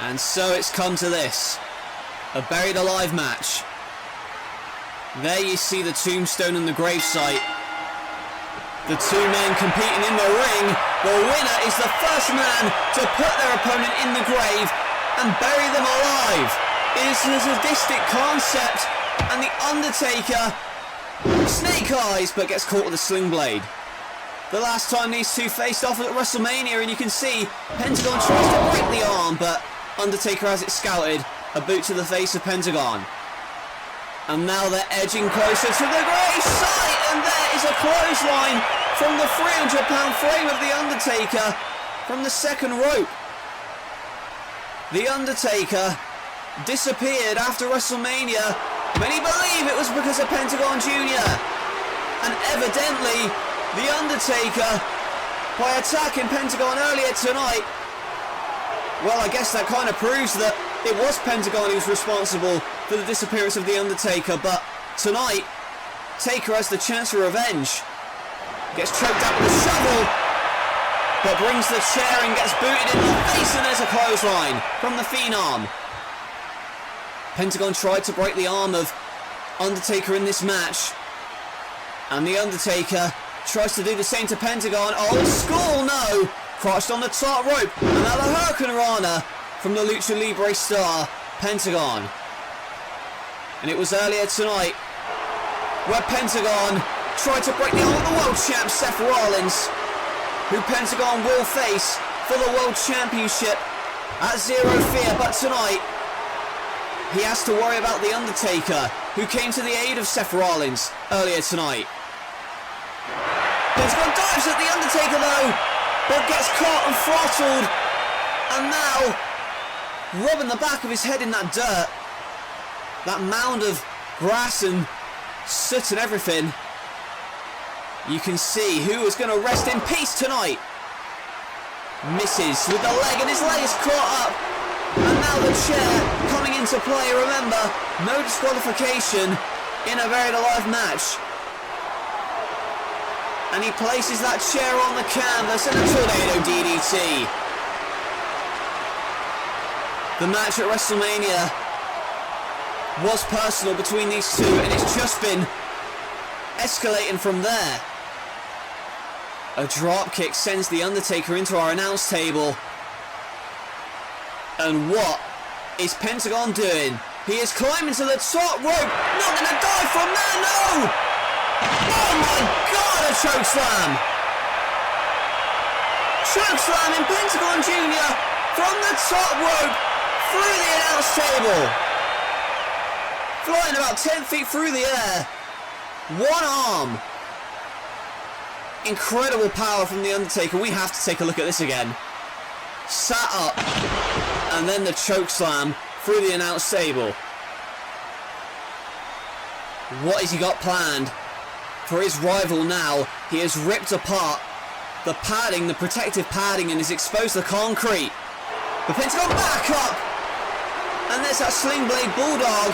And so it's come to this. A buried alive match. There you see the tombstone and the gravesite. The two men competing in the ring. The winner is the first man to put their opponent in the grave and bury them alive. It is a sadistic concept, and the Undertaker, snake eyes, but gets caught with a sling blade. The last time these two faced off at WrestleMania, and you can see Pentagon tries to break the arm, but Undertaker has it scouted. A boot to the face of Pentagon. And now they're edging closer to the grave site, and there is a clothesline from the 300-pound frame of the Undertaker from the second rope. The Undertaker disappeared after WrestleMania. Many believe it was because of Pentagon Jr. And evidently, the Undertaker, by attacking Pentagon earlier tonight, well, I guess that kind of proves that it was Pentagon who was responsible for the disappearance of the Undertaker. But tonight, Taker has the chance for revenge. Gets choked out with a shovel, but brings the chair and gets booted in the face, and there's a clothesline from the Phenom. Pentagon tried to break the arm of Undertaker in this match, and the Undertaker tries to do the same to Pentagon. Old school, no! Crouched on the top rope, and now the Hurricane Rana from the Lucha Libre star, Pentagon. And it was earlier tonight where Pentagon tried to break the arm of the world champ Seth Rollins, who Pentagon will face for the World Championship at Zero Fear. But tonight, he has to worry about the Undertaker, who came to the aid of Seth Rollins earlier tonight. Pentagon dives at the Undertaker though, but gets caught and throttled, and now rubbing the back of his head in that dirt, that mound of grass and soot and everything. You can see who is going to rest in peace tonight. Misses with the leg, and his leg is caught up, and now the chair coming into play. Remember, no disqualification in a buried alive match. And he places that chair on the canvas, and a tornado DDT. The match at WrestleMania was personal between these two, and it's just been escalating from there. A dropkick sends the Undertaker into our announce table. And what is Pentagon doing? He is climbing to the top rope. Not going to die from there, no! Oh my God, a chokeslam! Chokeslam in Pentagon Jr. from the top rope through the announce table. Flying about 10 feet through the air. One arm. Incredible power from the Undertaker. We have to take a look at this again. Sat up, and then the chokeslam through the announce table. What has he got planned for his rival now? He has ripped apart the padding, the protective padding, and has exposed the concrete. The Pentagon back up, and there's that sling blade bulldog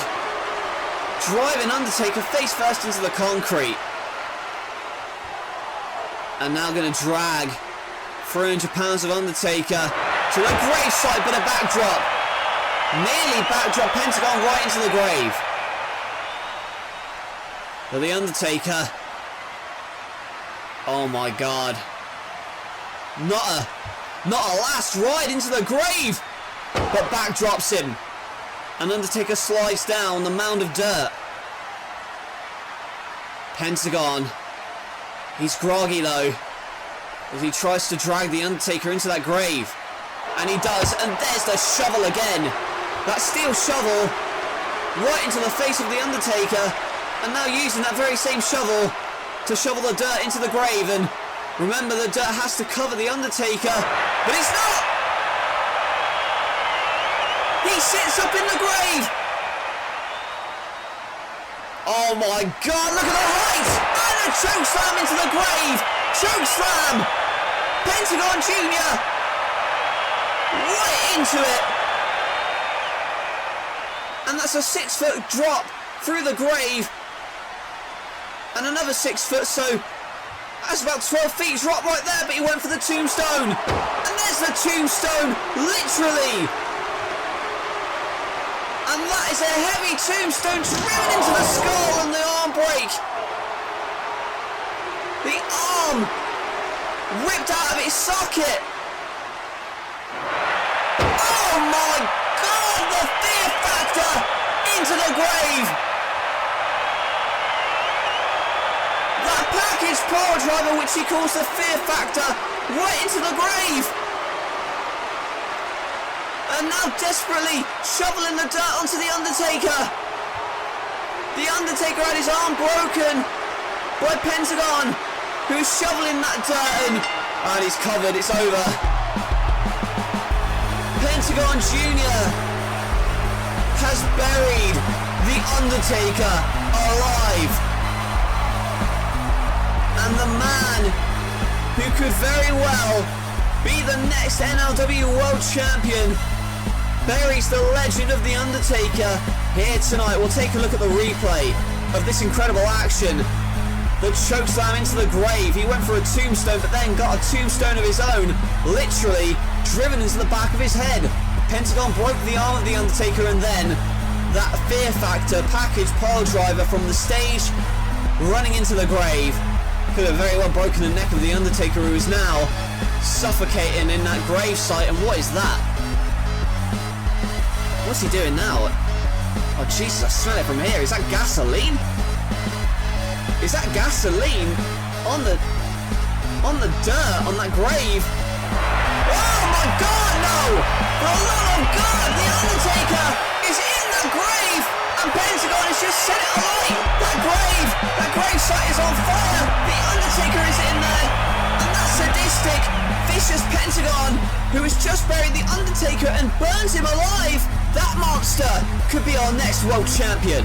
driving Undertaker face first into the concrete. And now going to drag 300 pounds of Undertaker to the gravesite, but a backdrop. Nearly backdrop Pentagon right into the grave. But the Undertaker, oh my God, not a last ride into the grave, but backdrops him. And Undertaker slides down the mound of dirt. Pentagon, he's groggy though, as he tries to drag the Undertaker into that grave. And he does, and there's the shovel again. That steel shovel right into the face of the Undertaker, and now using that very same shovel to shovel the dirt into the grave. And remember, the dirt has to cover the Undertaker, but it's not! He sits up in the grave! Oh my God, look at the height! And a chokeslam into the grave! Chokeslam! Pentagon Jr. right into it! And that's a 6-foot drop through the grave. And another 6 foot, so that's about 12 feet drop right there, but he went for the tombstone. And there's the tombstone, literally And that is a heavy tombstone driven into the skull and the arm break. The arm ripped out of its socket. Oh my God, the fear factor into the grave. That package power driver, which he calls the fear factor, right into the grave. And now desperately shoveling the dirt onto the Undertaker. The Undertaker had his arm broken by Pentagon, who's shoveling that dirt in. And he's covered, it's over. Pentagon Jr. has buried the Undertaker alive. And the man who could very well be the next NLW World Champion buries the legend of The Undertaker here tonight. We'll take a look at the replay of this incredible action. The chokeslam into the grave. He went for a tombstone, but then got a tombstone of his own, literally driven into the back of his head. Pentagon broke the arm of The Undertaker, and then that fear factor package pile driver from the stage running into the grave. Could have very well broken the neck of The Undertaker, who is now suffocating in that grave site. And what is that? What's he doing now? Oh Jesus, I smell it from here. Is that gasoline? Is that gasoline on the dirt, on that grave? Oh my God, no! For the love of God, The Undertaker is in the grave, and Pentagon has just set it alight. That grave site is on fire. The Undertaker is in there, and that sadistic, vicious Pentagon, who has just buried The Undertaker and burns him alive. That monster could be our next world champion.